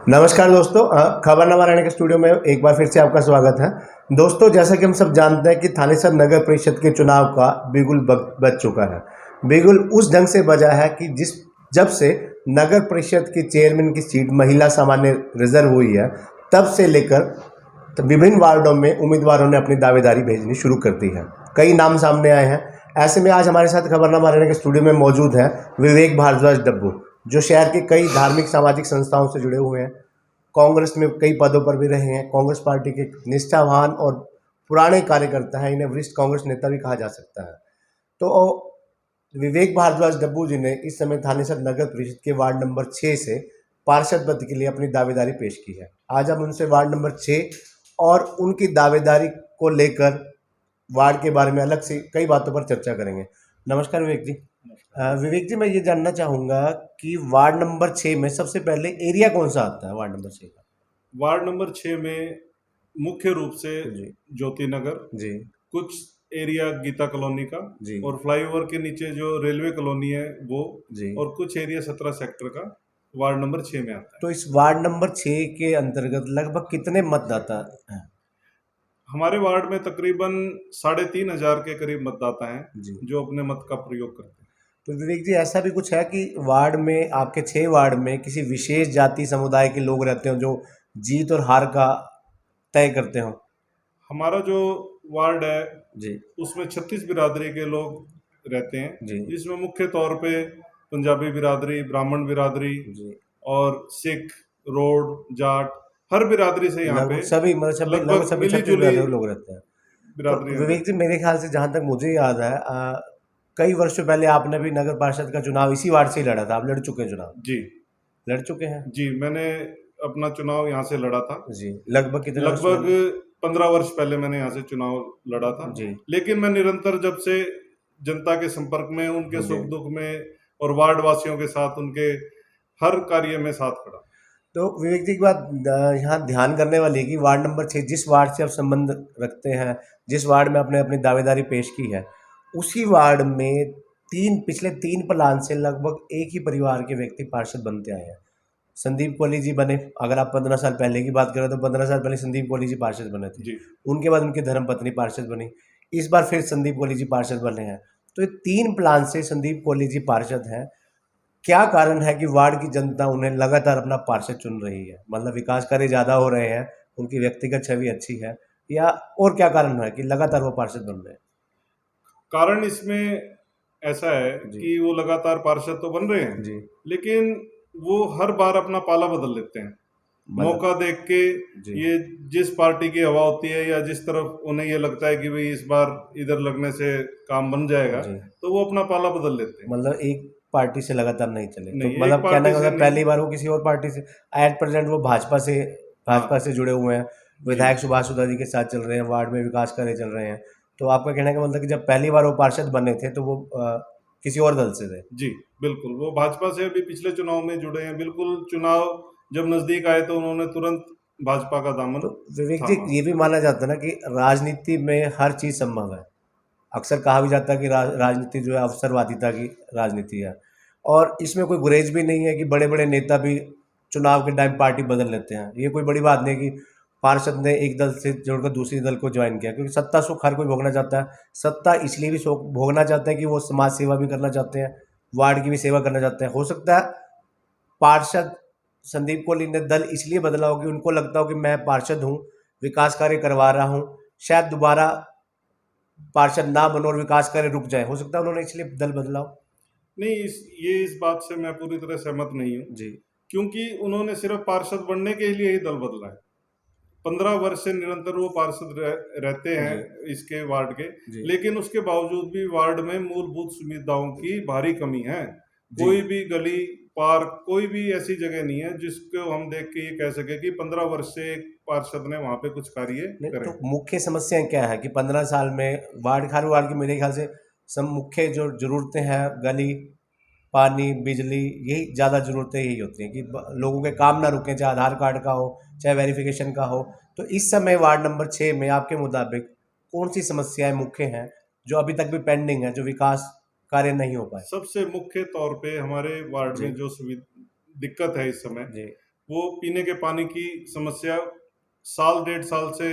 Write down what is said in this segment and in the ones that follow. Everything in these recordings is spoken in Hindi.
नमस्कार दोस्तों, खबरनामा रहने के स्टूडियो में एक बार फिर से आपका स्वागत है। दोस्तों, जैसा कि हम सब जानते हैं कि थानेसर नगर परिषद के चुनाव का बिगुल बज चुका है। बिगुल उस ढंग से बजा है कि जब से नगर परिषद के चेयरमैन की सीट महिला सामान्य रिजर्व हुई है, तब से लेकर विभिन्न वार्डों में उम्मीदवारों ने अपनी दावेदारी भेजनी शुरू कर दी है। कई नाम सामने आए हैं। ऐसे में आज हमारे साथ खबरनामा रहने के स्टूडियो में मौजूद है विवेक भारद्वाज डब्बू, जो शहर के कई धार्मिक सामाजिक संस्थाओं से जुड़े हुए हैं। कांग्रेस में कई पदों पर भी रहे हैं। कांग्रेस पार्टी के निष्ठावान और पुराने कार्यकर्ता हैं। इन्हें वरिष्ठ कांग्रेस नेता भी कहा जा सकता है। तो विवेक भारद्वाज डब्बू जी ने इस समय थानेसर नगर परिषद के वार्ड नंबर 6 से पार्षद पद के लिए अपनी दावेदारी पेश की है। आज हम उनसे वार्ड नंबर 6 और उनकी दावेदारी को लेकर वार्ड के बारे में अलग से कई बातों पर चर्चा करेंगे। नमस्कार विवेक जी। विवेक जी, मैं ये जानना चाहूँगा कि वार्ड नंबर 6 में सबसे पहले एरिया कौन सा आता है? वार्ड नंबर 6 का वार्ड नंबर 6 में मुख्य रूप से जी ज्योति नगर जी कुछ एरिया गीता कॉलोनी का जी और फ्लाईओवर के नीचे जो रेलवे कॉलोनी है वो जी और कुछ एरिया 17 सेक्टर का वार्ड नंबर 6 में आता है। तो इस वार्ड नंबर 6 के अंतर्गत लगभग कितने मतदाता हैं? हमारे वार्ड में तकरीबन 3,500 के करीब मतदाता हैं जी, जो अपने मत का प्रयोग करते हैं। तो विवेक जी, ऐसा भी कुछ है कि वार्ड में, आपके 6 वार्ड में किसी विशेष जाति समुदाय के लोग रहते हो जो जीत और हार का तय करते हो? हमारा जो वार्ड है जी उसमें 36 बिरादरी के लोग रहते हैं, जी जिसमें मुख्य तौर पे पंजाबी बिरादरी, ब्राह्मण बिरादरी जी और सिख, रोड, जाट, हर बिरादरी से यहाँ पे लगभग सभी, मतलब लगभग लगभग सभी मिली 36 जुली बिरादरी के लोग रहते हैं। तो बिरादरियाँ विवेक जी, रहती हैं। मेरे ख्याल से जहाँ तक मुझे याद है, कई वर्षों पहले आपने भी नगर पार्षद का चुनाव इसी वार्ड से ही लड़ा था। आप लड़ चुके हैं चुनाव? जी लड़ चुके हैं? जी, मैंने अपना चुनाव यहाँ से लड़ा था। जी, लगभग कितने वर्ष लगभग पहले? 15 वर्ष पहले मैंने यहाँ से चुनाव लड़ा था। जी लेकिन मैं निरंतर जब से जनता के संपर्क में, उनके जी। सुख दुख में और वार्ड वासियों के साथ उनके हर कार्य में साथ खड़ा। तो विवेक जी, की बात यहाँ ध्यान करने वाली है कि वार्ड नंबर 6, जिस वार्ड से आप संबंध रखते हैं, जिस वार्ड में आपने अपनी दावेदारी पेश की है, उसी वार्ड में पिछले 3 प्लान से लगभग एक ही परिवार के व्यक्ति पार्षद बनते आए हैं। संदीप कोहली जी बने। अगर आप 15 साल पहले की बात करें तो 15 साल पहले संदीप कोहली जी पार्षद बने थे। जी उनके बाद उनकी धर्मपत्नी पार्षद बनी। इस बार फिर संदीप कोहली जी पार्षद बने हैं। तो ये 3 प्लान से संदीप कोहली जी पार्षद हैं। क्या कारण है कि वार्ड की जनता उन्हें लगातार अपना पार्षद चुन रही है? मतलब विकास कार्य ज़्यादा हो रहे हैं, उनकी व्यक्तिगत छवि अच्छी है, या और क्या कारण है कि लगातार वो पार्षद बन रहे हैं? कारण इसमें ऐसा है जी कि वो लगातार पार्षद तो बन रहे हैं, जी। लेकिन वो हर बार अपना पाला बदल लेते हैं। मतलब मौका देख के जी ये जिस पार्टी की हवा होती है या जिस तरफ उन्हें ये लगता है कि भाई इस बार इधर लगने से काम बन जाएगा, जी। तो वो अपना पाला बदल लेते हैं। मतलब एक पार्टी से लगातार नहीं चले, तो नहीं, एक मतलब कहने पार्टी का से मतलब नहीं। पहली बार वो किसी और पार्टी से, एट प्रेजेंट वो भाजपा हाँ से जुड़े हुए हैं। जी विधायक सुभाष सुधा जी के साथ चल रहे हैं, वार्ड में विकास कार्य चल रहे हैं। तो आपका कहने का मतलब कि जब पहली बार वो पार्षद बने थे तो वो किसी और दल से थे? जी, बिल्कुल वो भाजपा से अभी पिछले चुनाव में जुड़े हैं। बिल्कुल चुनाव जब नजदीक आए तो उन्होंने तुरंत भाजपा का दामन तो विवेक जी, थामा। ये भी माना जाता है ना कि राजनीति में हर चीज़ संभव है। अक्सर कहा भी जाता है कि राजनीति जो है अवसरवादिता की राजनीति है, और इसमें कोई गुरेज भी नहीं है कि बड़े बड़े नेता भी चुनाव के टाइम पार्टी बदल लेते हैं। ये कोई बड़ी बात नहीं है कि पार्षद ने एक दल से जोड़कर दूसरी दल को ज्वाइन किया, क्योंकि सत्ता सुख हर कोई भोगना चाहता है। सत्ता इसलिए भी भोगना चाहते हैं कि वो समाज सेवा भी करना चाहते हैं, वार्ड की भी सेवा करना चाहते हैं। हो सकता है पार्षद संदीप कोहली ने दल इसलिए बदला हो कि उनको लगता हो कि मैं पार्षद हूँ, विकास कार्य करवा रहा हूँ, शायद दोबारा पार्षद ना बनो और विकास कार्य रुक जाए। हो सकता है उन्होंने इसलिए दल बदला हो। नहीं, इस बात से मैं पूरी तरह सहमत नहीं हूँ, जी क्योंकि उन्होंने सिर्फ पार्षद बनने के लिए ही दल बदला है। 15 वर्ष से निरंतर वो पार्षद रहते हैं जी इसके वार्ड के। जी लेकिन उसके बावजूद भी वार्ड में मूलभूत सुविधाओं की भारी कमी है। जी। कोई भी गली, पार्क, कोई भी ऐसी जगह नहीं है जिसको हम देख के ये कह सके कि 15 वर्ष से एक पार्षद ने वहां पे कुछ कार्य नहीं, करे। तो मुख्य समस्याएं क्या है कि 15 साल में हर वार्ड की मेरे ख्याल से सब मुख्य जो ज़रूरतें हैं, गली, पानी, बिजली, यही ज़्यादा ज़रूरतें यही होती हैं कि लोगों के काम ना रुकें, चाहे आधार कार्ड का हो, चाहे वेरिफिकेशन का हो। तो इस समय वार्ड नंबर 6 में आपके मुताबिक कौन सी समस्याएं मुख्य हैं जो अभी तक भी पेंडिंग है, जो विकास कार्य नहीं हो पाए? सबसे मुख्य तौर पे हमारे वार्ड जी में जो दिक्कत है इस समय, जी वो पीने के पानी की समस्या साल 1.5 साल से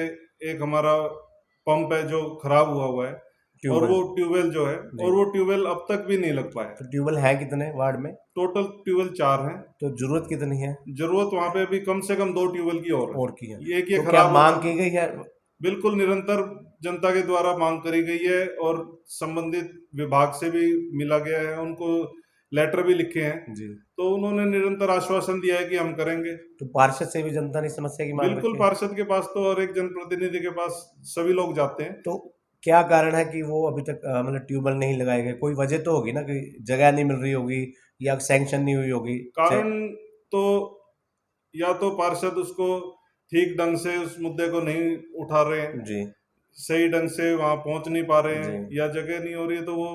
एक हमारा पंप है जो खराब हुआ है और ट्यूबवेल। वो ट्यूबवेल जो है जी। और वो ट्यूबवेल अब तक भी नहीं लग पाया। तो ट्यूबवेल है कितने वार्ड में? टोटल ट्यूबवेल 4 हैं। तो जरूरत कितनी है जरूरत वहां पे अभी कम से कम 2 ट्यूबवेल की और है। और की है? ये एक ये तो क्या खराब मांग होगा। की गई है? बिल्कुल निरंतर जनता के द्वारा मांग करी गई है और संबंधित विभाग से भी मिला गया है, उनको लेटर भी लिखे हैं। जी। तो उन्होंने निरंतर आश्वासन दिया है कि हम करेंगे। तो पार्षद से भी जनता ने समस्या की मांग बिल्कुल रखी है? पार्षद के पास तो और एक जनप्रतिनिधि के पास सभी लोग जाते हैं। तो क्या कारण है कि वो अभी तक मतलब ट्यूबवेल नहीं लगाए गए? कोई वजह तो होगी ना, कि जगह नहीं मिल रही होगी या सैंक्शन नहीं हुई होगी। कारण तो या तो पार्षद उसको ठीक ढंग से उस मुद्दे को नहीं उठा रहे हैं, जी। सही ढंग से वहां पहुंच नहीं पा रहे जी। हैं, या जगह नहीं हो रही है तो वो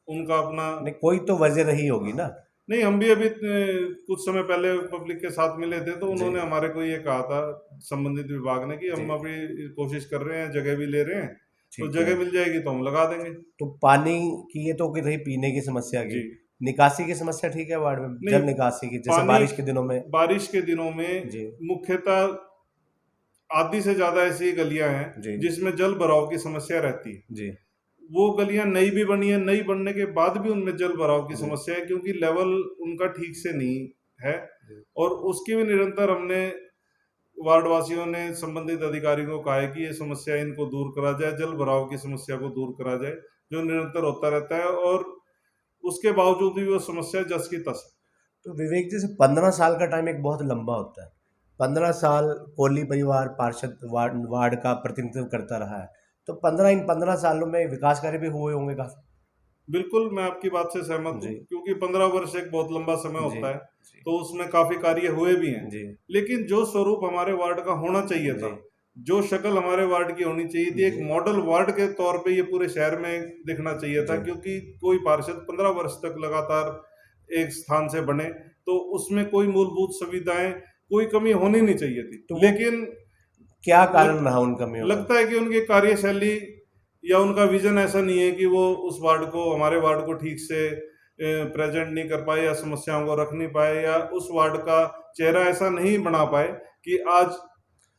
उनका अपना। नहीं, कोई तो वजह रही होगी ना। नहीं, हम भी अभी कुछ समय पहले पब्लिक के साथ मिले थे तो जी। उन्होंने हमारे को ये कहा था संबंधित विभाग ने कि जी। हम अभी कोशिश कर रहे हैं, जगह भी ले रहे हैं, तो ठीक है। जगह मिल जाएगी तो हम लगा देंगे। तो पानी की ये तो कि रही पीने की समस्या की। जी। निकासी की समस्या ठीक है वार्ड में? नहीं, जल निकासी की, जैसे पानी बारिश के दिनों में। बारिश के दिनों में जी। मुख्यतः आधी से ज्यादा ऐसी गलियां हैं जी। जिसमें जल भराव की समस्या रहती है। जी। वो गलियां नई भी बनी है, नई बनने के बाद भी उनमें जल भराव की जी। समस्या है क्योंकि लेवल उनका ठीक से नहीं है। जी। और उसकी भी निरंतर हमने वार्ड वासियों ने संबंधित अधिकारियों को कहा है कि ये समस्या इनको दूर करा जाए, जल भराव की समस्या को दूर करा जाए, जो निरंतर होता रहता है और उसके बावजूद भी वो समस्या जस की तस है। तो विवेक जी, से 15 साल का टाइम एक बहुत लंबा होता है। 15 साल कोहली परिवार पार्षद वार्ड वार्ड का प्रतिनिधित्व करता रहा है। तो 15 सालों में विकास कार्य भी हुए होंगे काफी। बिल्कुल, मैं आपकी बात से सहमत हूँ जी। क्योंकि 15 वर्ष एक बहुत लंबा समय जी। होता है, जी। तो उसमें काफ़ी कार्य हुए भी हैं। जी। लेकिन जो स्वरूप हमारे वार्ड का होना चाहिए जी। था, जो शक्ल हमारे वार्ड की होनी चाहिए थी, एक जी। मॉडल वार्ड के तौर पे ये पूरे शहर में दिखना चाहिए था जी। क्योंकि कोई पार्षद 15 वर्ष तक लगातार एक स्थान से बने, तो उसमें कोई मूलभूत सुविधाएँ, कोई कमी होनी नहीं चाहिए थी। तो वो लेकिन क्या लग कारण रहा उन कमियों का? लगता है कि उनकी कार्यशैली या उनका विजन ऐसा नहीं है कि वो उस वार्ड को, हमारे वार्ड को ठीक से प्रेजेंट नहीं कर पाए या समस्याओं को रख नहीं पाए या उस वार्ड का चेहरा ऐसा नहीं बना पाए कि आज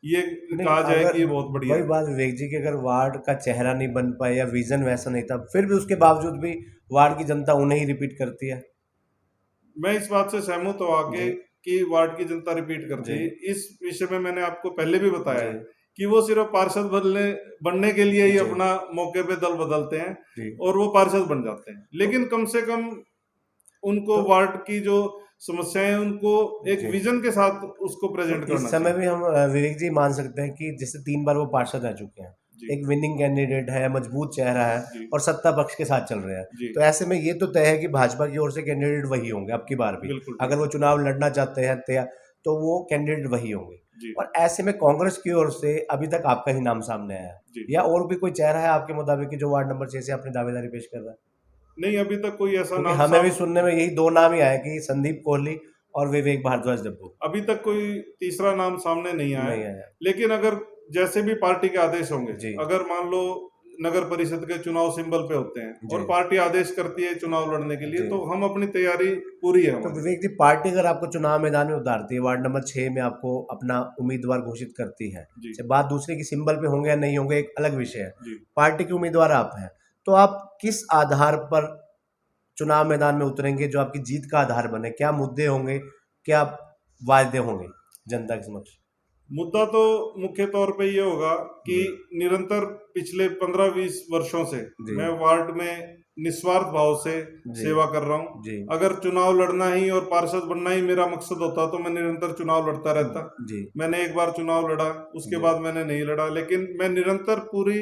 ये नहीं, कहा जाए अगर कि ये बहुत बढ़िया वही है। बात विवेक जी, कि अगर वार्ड का चेहरा नहीं बन पाया या विजन वैसा नहीं था, फिर भी उसके बावजूद भी वार्ड की जनता उन्हें ही रिपीट करती है। मैं इस बात से सहमत हूँ आगे जी। कि वार्ड की जनता रिपीट करती जी। है। इस विषय में मैंने आपको पहले भी बताया जी। है कि वो सिर्फ पार्षद बनने के लिए ही जी। अपना मौके पे दल बदलते हैं जी। और वो पार्षद बन जाते हैं, तो लेकिन कम से कम उनको तो वार्ड की जो समस्याएं हैं उनको एक जी। विजन के साथ उसको तो प्रेजेंट इस करना समय चाहिए। भी हम विवेक जी मान सकते हैं कि जैसे 3 बार वो पार्षद रह चुके हैं, जी। एक विनिंग कैंडिडेट है, मजबूत चेहरा है जी। और सत्ता पक्ष के साथ चल रहे हैं। जी। तो ऐसे में ये तो तय है कि भाजपा की ओर से कैंडिडेट वही होंगे अब की बार भी। बिल्कुल अगर ठीक। वो चुनाव लड़ना चाहते हैं तो वो कैंडिडेट वही होंगे। जी। और ऐसे में कांग्रेस की ओर से अभी तक आपका ही नाम सामने आया है, जी। या और भी कोई चेहरा है आपके मुताबिक कि जो वार्ड नंबर 6 से अपनी दावेदारी पेश कर रहा है? नहीं, अभी तक कोई ऐसा क्योंकि नाम हमें भी सुनने में यही 2 नाम ही आए कि संदीप कोहली और विवेक भारद्वाज डब्बू। अभी तक कोई तीसरा नाम सामने नहीं आया। नहीं आया। लेकिन अगर जैसे भी पार्टी के आदेश होंगे, जी। अगर मान लो नगर परिषद के चुनाव सिंबल पे होते हैं और जी। पार्टी आदेश करती है चुनाव लड़ने के लिए, जी। तो हम अपनी तैयारी पूरी है तो हमारी। विवेक जी, पार्टी अगर आपको चुनाव मैदान में उतारती है, वार्ड नंबर 6 में आपको अपना उम्मीदवार घोषित करती है, जी। से बात दूसरे की सिंबल पे होंगे या नहीं होंगे एक अलग विषय है, जी। पार्टी के उम्मीदवार आप हैं, तो आप किस आधार पर चुनाव मैदान में उतरेंगे जो आपकी जीत का आधार बने? क्या मुद्दे होंगे, क्या वादे होंगे जनता के समक्ष? मुद्दा तो मुख्य तौर पे ये होगा कि जी। निरंतर पिछले 15-20 वर्षों से जी। मैं वार्ड में निस्वार्थ भाव से जी। सेवा कर रहा हूँ। जी। अगर चुनाव लड़ना ही और पार्षद बनना ही मेरा मकसद होता तो मैं निरंतर चुनाव लड़ता रहता। जी। मैंने एक बार चुनाव लड़ा, उसके जी। बाद मैंने नहीं लड़ा, लेकिन मैं निरंतर पूरी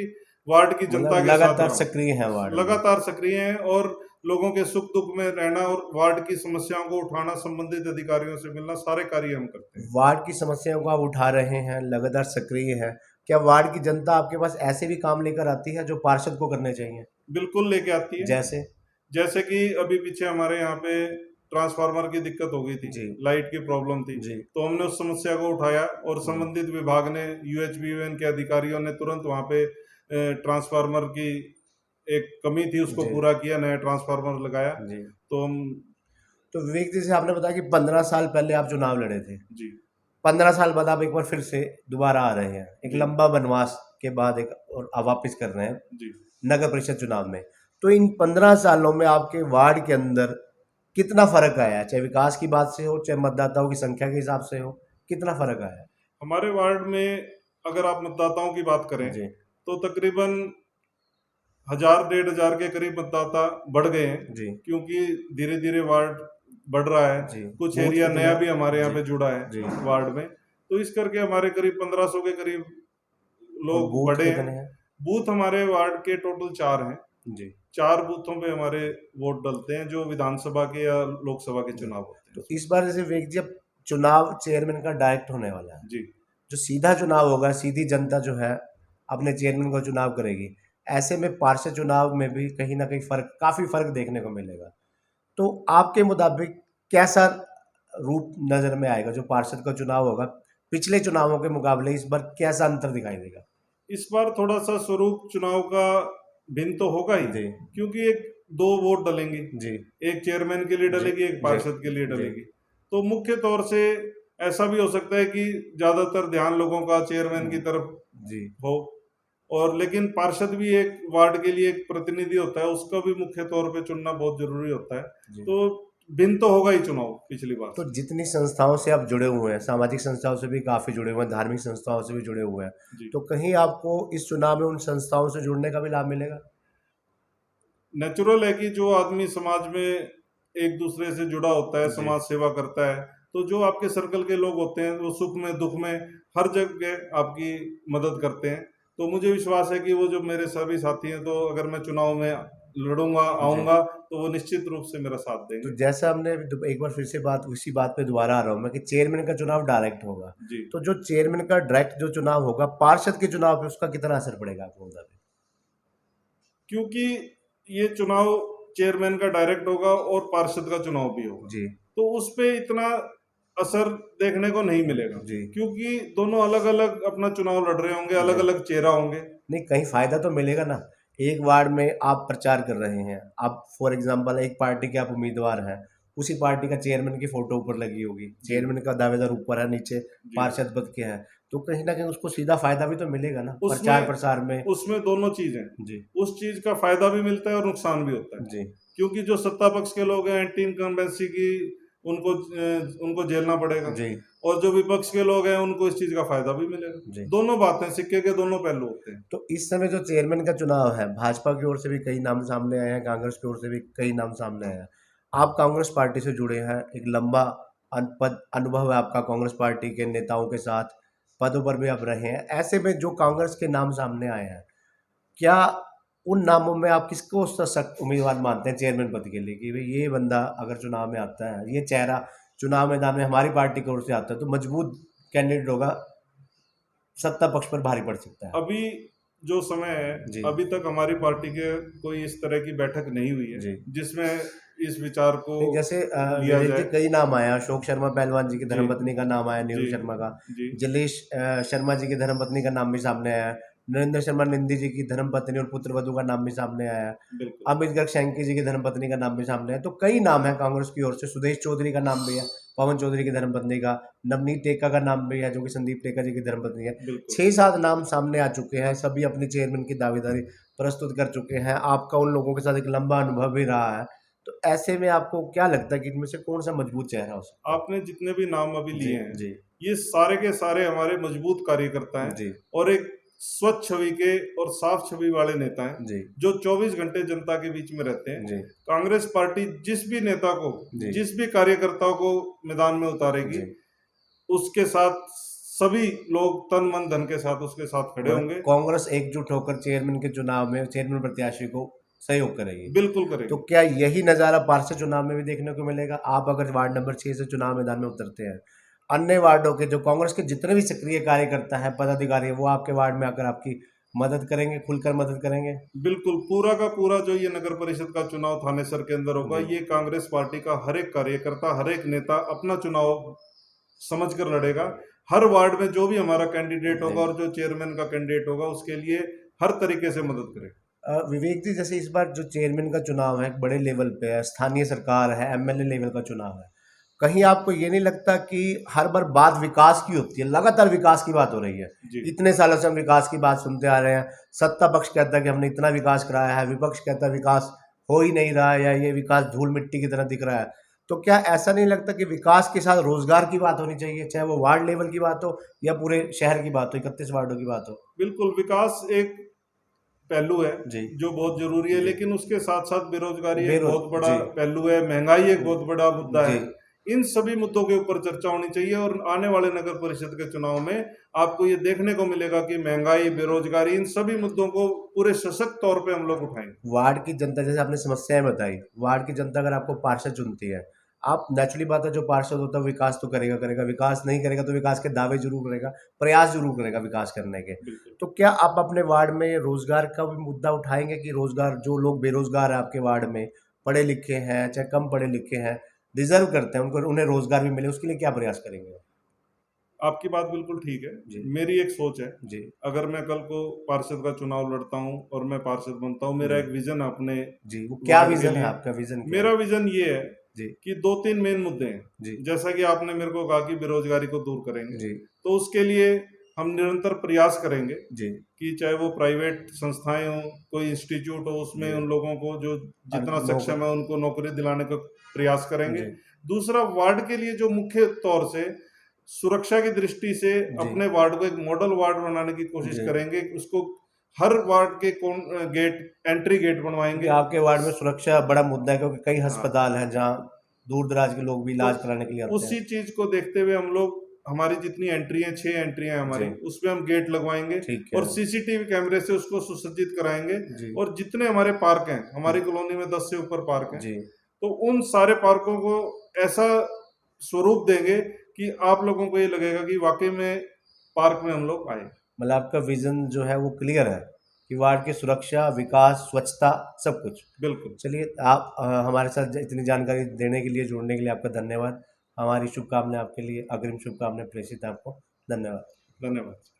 वार्ड की जनता मतलब के साथ लगातार रहा हूँ। सक्रिय हैं वार्ड में। लगातार सक्रिय हैं और लोगों के सुख दुख में रहना और वार्ड की समस्याओं को उठाना, संबंधित अधिकारियों से मिलना, सारे कार्य हम करते हैं। वार्ड की समस्याओं को आप उठा रहे हैं, लगातार सक्रिय हैं। क्या वार्ड की जनता आपके पास ऐसे भी काम लेकर आती है जो पार्षद को करने चाहिए? बिल्कुल लेके आती है। जैसे? जैसे कि अभी पीछे हमारे यहाँ पे ट्रांसफार्मर की दिक्कत हो गई थी, जी। लाइट की प्रॉब्लम थी, जी। तो हमने उस समस्या को उठाया और संबंधित विभाग ने, यूएचबीयूएन के अधिकारियों ने तुरंत वहाँ पे ट्रांसफार्मर की एक कमी थी उसको जी। पूरा किया, नया ट्रांसफार्मर लगाया। जी। तो हम तो विवेक जी, जैसे आपने बताया कि 15 साल पहले आप चुनाव लड़े थे। जी। 15 साल बाद आप एक बार फिर से दोबारा आ रहे हैं, एक जी। लंबा वनवास के बाद एक और आप वापस कर रहे हैं जी। नगर परिषद चुनाव में। तो इन 15 सालों में आपके वार्ड के अंदर कितना फ़र्क आया है? चाहे विकास की बात से हो, चाहे मतदाताओं की संख्या के हिसाब से हो, कितना फ़र्क आया है? हमारे वार्ड में अगर आप मतदाताओं की बात करें, जी, तो तकरीबन 1000 डेढ़ हज़ार के करीब मतदाता बढ़ गए हैं, जी, क्योंकि धीरे-धीरे वार्ड बढ़ रहा है। जी। कुछ बूथ एरिया कितने नया हैं? भी हमारे यहाँ जी, पे जुड़ा है जी। वार्ड में। तो इस करके हमारे करीब 1500 के करीब और लोग बूथ बढ़े हैं। कितने हैं? बूथ हमारे वार्ड के टोटल 4 हैं। जी, 4 बूथों पे हमारे वोट डलते हैं, जो विधानसभा के या लोकसभा के जी। चुनाव होते हैं तो उसमें। इस बार जैसे विवेक जी अब चुनाव चेयरमैन का डायरेक्ट होने वाला है। जी। जो सीधा चुनाव होगा, सीधी जनता जो है अपने चेयरमैन का चुनाव करेगी। ऐसे में पार्षद चुनाव में भी कहीं न कहीं फ़र्क काफ़ी फ़र्क देखने को मिलेगा। तो आपके मुताबिक कैसा रूप नज़र में आएगा जो पार्षद का चुनाव होगा, पिछले चुनावों के मुकाबले इस बार कैसा अंतर दिखाई देगा? इस बार थोड़ा-सा स्वरूप चुनाव का भिन्न तो होगा ही, जी, क्योंकि एक 2 वोट डलेंगी। जी, एक चेयरमैन के लिए जी, डलेगी, एक जी, पार्षद के लिए जी, डलेगी। तो मुख्य तौर से ऐसा भी हो सकता है कि ज़्यादातर ध्यान लोगों का चेयरमैन की तरफ जी, हो, और लेकिन पार्षद भी एक वार्ड के लिए एक प्रतिनिधि होता है, उसका भी मुख्य तौर पे चुनना बहुत ज़रूरी होता है। जी। तो भिन्न तो होगा ही चुनाव पिछली बार तो से। जितनी संस्थाओं से आप जुड़े हुए हैं, सामाजिक संस्थाओं से भी काफ़ी जुड़े हुए हैं, धार्मिक संस्थाओं से भी जुड़े हुए हैं, जी। तो कहीं आपको इस चुनाव में उन संस्थाओं से जुड़ने का भी लाभ मिलेगा? नेचुरल है कि जो आदमी समाज में एक दूसरे से जुड़ा होता है, जी, समाज सेवा करता है, तो जो आपके सर्कल के लोग होते हैं, वो सुख में दुख में हर जगह आपकी मदद करते हैं। तो मुझे विश्वास है कि वो जो मेरे सभी साथी हैं, तो अगर मैं चुनाव में लड़ूंगा, जी। आऊंगा, तो वो निश्चित रूप से मेरा साथ तो देंगे। जैसा हमने अभी एक बार फिर से बात उसी बात पे दोबारा आ रहा हूँ मैं कि चेयरमैन का चुनाव डायरेक्ट होगा। जी। तो जो चेयरमैन का डायरेक्ट जो चुनाव होगा, पार्षद के चुनाव पे उसका कितना असर पड़ेगा आपके मुताबिक? क्योंकि ये चुनाव चेयरमैन का डायरेक्ट होगा और पार्षद का चुनाव भी होगा, जी, तो उस पे इतना असर देखने को नहीं मिलेगा, जी, क्योंकि दोनों अलग-अलग अपना चुनाव लड़ रहे होंगे, जी। अलग-अलग चेहरा होंगे। नहीं, कहीं फ़ायदा तो मिलेगा ना। एक वार्ड में आप प्रचार कर रहे हैं, आप फॉर एग्ज़ाम्पल एक पार्टी के आप उम्मीदवार हैं, उसी पार्टी का चेयरमैन की फ़ोटो ऊपर लगी होगी, जी। चेयरमैन का दावेदार ऊपर है, नीचे जी। पार्षद पद के हैं, तो कहीं न कहीं उसको सीधा फ़ायदा भी तो मिलेगा ना, उसमें प्रचार-प्रसार में। उसमें दोनों चीज़ हैं। जी, उस चीज़ का फ़ायदा भी मिलता है और नुकसान भी होता है। जी, क्योंकि जो सत्ता पक्ष के लोग हैं, एंटी इनकम्बेंसी की उनको झेलना पड़ेगा, जी, और जो विपक्ष के लोग हैं, उनको इस चीज़ का फ़ायदा भी मिलेगा। जी। दोनों बातें, सिक्के के दोनों पहलू होते हैं। तो इस समय जो चेयरमैन का चुनाव है, भाजपा की ओर से भी कई नाम सामने आए हैं, कांग्रेस की ओर से भी कई नाम सामने आए हैं। आप कांग्रेस पार्टी से जुड़े हैं, एक लंबा अनुभव है आपका कांग्रेस पार्टी के नेताओं के साथ, पदों पर भी आप रहे हैं। ऐसे में जो कांग्रेस के नाम सामने आए हैं, क्या उन नामों में आप किसको सशक्त उम्मीदवार मानते हैं चेयरमैन पद के लिए कि भई ये बंदा अगर चुनाव में आता है, ये चेहरा चुनाव मैदान में हमारी पार्टी की ओर से आता है, तो मजबूत कैंडिडेट होगा, सत्ता पक्ष पर भारी पड़ सकता है? अभी जो समय है, जी, अभी तक हमारी पार्टी के कोई इस तरह की बैठक नहीं हुई है, जी। जिसमें इस विचार को नहीं जैसे लिया विवेक जी जाए। कई नाम आया, अशोक शर्मा पहलवान जी की जी। धर्मपत्नी का नाम आया, नीरू जी। शर्मा का, जी। जलेश शर्मा जी की धर्मपत्नी का नाम भी सामने आया, नरेंद्र शर्मा निंदी जी की धर्मपत्नी और पुत्रवधू का नाम भी सामने आया, बिल्कुल। अमित गर्ग शैंकी जी की धर्मपत्नी का नाम भी सामने आया, तो कई नाम है कांग्रेस की ओर से, सुदेश चौधरी का नाम भी है, पवन चौधरी की धर्मपत्नी का, नवनीत टेका का नाम भी है जो कि संदीप टेका जी की धर्मपत्नी है। बिल्कुल। 6-7 नाम सामने आ चुके हैं, सभी अपनी चेयरमैन की दावेदारी प्रस्तुत कर चुके हैं, आपका उन लोगों के साथ एक लंबा अनुभव भी रहा है, तो ऐसे में आपको क्या लगता है कि इनमें से कौन-सा मजबूत चेहरा हो सकता है? आपने जितने भी नाम अभी जी, लिए हैं, जी, ये सारे के सारे हमारे मजबूत कार्यकर्ता हैं, जी, और एक स्वच्छ छवि के और साफ छवि वाले नेता हैं, जी, जो 24 घंटे जनता के बीच में रहते हैं। जी, कांग्रेस पार्टी जिस भी नेता को, जी, जिस भी कार्यकर्ता को मैदान में उतारेगी, जी। उसके साथ सभी लोग तन मन धन के साथ उसके साथ खड़े और होंगे। कांग्रेस एकजुट होकर चेयरमैन के चुनाव में चेयरमैन प्रत्याशी को सहयोग करेगी। बिल्कुल तो करेगी। क्या यही नज़ारा पार्षद चुनाव में भी देखने को मिलेगा? आप अगर वार्ड नंबर 6 से चुनाव मैदान में उतरते हैं, अन्य वार्डों के जो कांग्रेस के जितने भी सक्रिय कार्यकर्ता हैं, पदाधिकारी हैं, वो आपके वार्ड में आकर आपकी मदद करेंगे, खुलकर मदद करेंगे? बिल्कुल, पूरा का पूरा जो ये नगर परिषद का चुनाव थानेसर के अंदर होगा, जी, ये कांग्रेस पार्टी का हर एक कार्यकर्ता, हर एक नेता अपना चुनाव समझकर लड़ेगा। हर वार्ड में जो भी हमारा कैंडिडेट जी। होगा और जो चेयरमैन का कैंडिडेट होगा, उसके लिए हर तरीके से मदद करेगा। विवेक जी जैसे इस बार जो चेयरमैन का चुनाव है, एक बड़े लेवल पे है, स्थानीय सरकार है, एमएलए लेवल का चुनाव है। कहीं आपको ये नहीं लगता कि हर बार बात विकास की होती है, लगातार विकास की बात हो रही है? जी इतने सालों से हम विकास की बात सुनते आ रहे हैं। सत्ता पक्ष कहता है कि हमने इतना विकास कराया है, विपक्ष कहता है विकास हो ही नहीं रहा है या ये विकास धूल मिट्टी की तरह दिख रहा है। तो क्या ऐसा नहीं लगता कि विकास के साथ रोजगार की बात होनी चाहिए, चाहे वो वार्ड लेवल की बात हो या पूरे शहर की बात हो, 31 वार्डों की बात हो? बिल्कुल, विकास एक पहलू है जी जो बहुत जरूरी है, जी। लेकिन उसके साथ साथ बेरोजगारी एक बेरोज बहुत बड़ा जी पहलू है, महंगाई एक बहुत बड़ा मुद्दा जी है। इन सभी मुद्दों के ऊपर चर्चा होनी चाहिए और आने वाले नगर परिषद के चुनाव में आपको ये देखने को मिलेगा कि महंगाई, बेरोजगारी, इन सभी मुद्दों को पूरे सशक्त तौर पे हम लोग उठाएंगे। वार्ड की जनता, जैसे आपने समस्याएं बताई, वार्ड की जनता अगर आपको पार्षद चुनती है, आप नेचुरली बात है, जो पार्षद होता है विकास तो करेगा करेगा, विकास नहीं करेगा तो विकास के दावे जरूर करेगा, प्रयास जरूर करेगा विकास करने के। बिल्कुल। तो क्या आप अपने वार्ड में रोजगार का भी मुद्दा उठाएंगे कि रोजगार, जो लोग बेरोजगार है आपके वार्ड में, पढ़े लिखे हैं चाहे कम पढ़े लिखे हैं, डिजर्व करते हैं, उनको उन्हें रोजगार भी मिले, उसके लिए क्या प्रयास करेंगे? आपकी बात बिल्कुल ठीक है। जी मेरी एक सोच है, जी अगर मैं कल को पार्षद का चुनाव लड़ता हूँ और मैं पार्षद बनता हूँ, मेरा जी एक विजन है अपने जी। वो क्या वार्ड के विजन है लिए। आपका? विजन क्या मेरा है? विजन ये है जी कि दो तीन मेन मुद्दे हैं। जी जैसा कि आपने मेरे को कहा कि बेरोजगारी को दूर करेंगे, जी तो उसके लिए हम निरंतर प्रयास करेंगे जी कि चाहे वो प्राइवेट संस्थाएं हो, कोई इंस्टीट्यूट हो, उसमें जी। उन लोगों को जो और जितना सक्षम है उनको नौकरी दिलाने का प्रयास करेंगे। जी दूसरा, वार्ड के लिए जो मुख्य तौर से सुरक्षा की दृष्टि से जी अपने वार्ड को एक मॉडल वार्ड बनाने की कोशिश जी। करेंगे। उसको हर वार्ड के कौन गेट, एंट्री गेट क्योंकि बनवाएंगे। आपके वार्ड में सुरक्षा बड़ा मुद्दा है, क्योंकि कई हाँ, अस्पताल हैं जहाँ दूर दराज के लोग भी तो इलाज कराने के लिए आते उसी हैं। चीज को देखते हुए हम लोग, हमारी जितनी एंट्री है, 6 एंट्री है जी हमारी, उसमें हम गेट लगवाएंगे ठीक और है। सीसीटीवी कैमरे से उसको सुसज्जित कराएंगे। जी और जितने हमारे पार्क हैं, हमारी कॉलोनी में 10 से ऊपर पार्क हैं, जी। तो उन सारे पार्कों को ऐसा स्वरूप देंगे कि आप लोगों को ये लगेगा कि वाकई में पार्क में हम लोग आए। मतलब आपका विजन जो है वो क्लियर है कि वार्ड की सुरक्षा, विकास, स्वच्छता, सब कुछ। बिल्कुल। चलिए, आप हमारे साथ इतनी जानकारी देने के लिए, जुड़ने के लिए आपका धन्यवाद। हमारी शुभकामनाएं आपके लिए, अग्रिम शुभकामनाएं प्रेषित हैं आपको। धन्यवाद। धन्यवाद।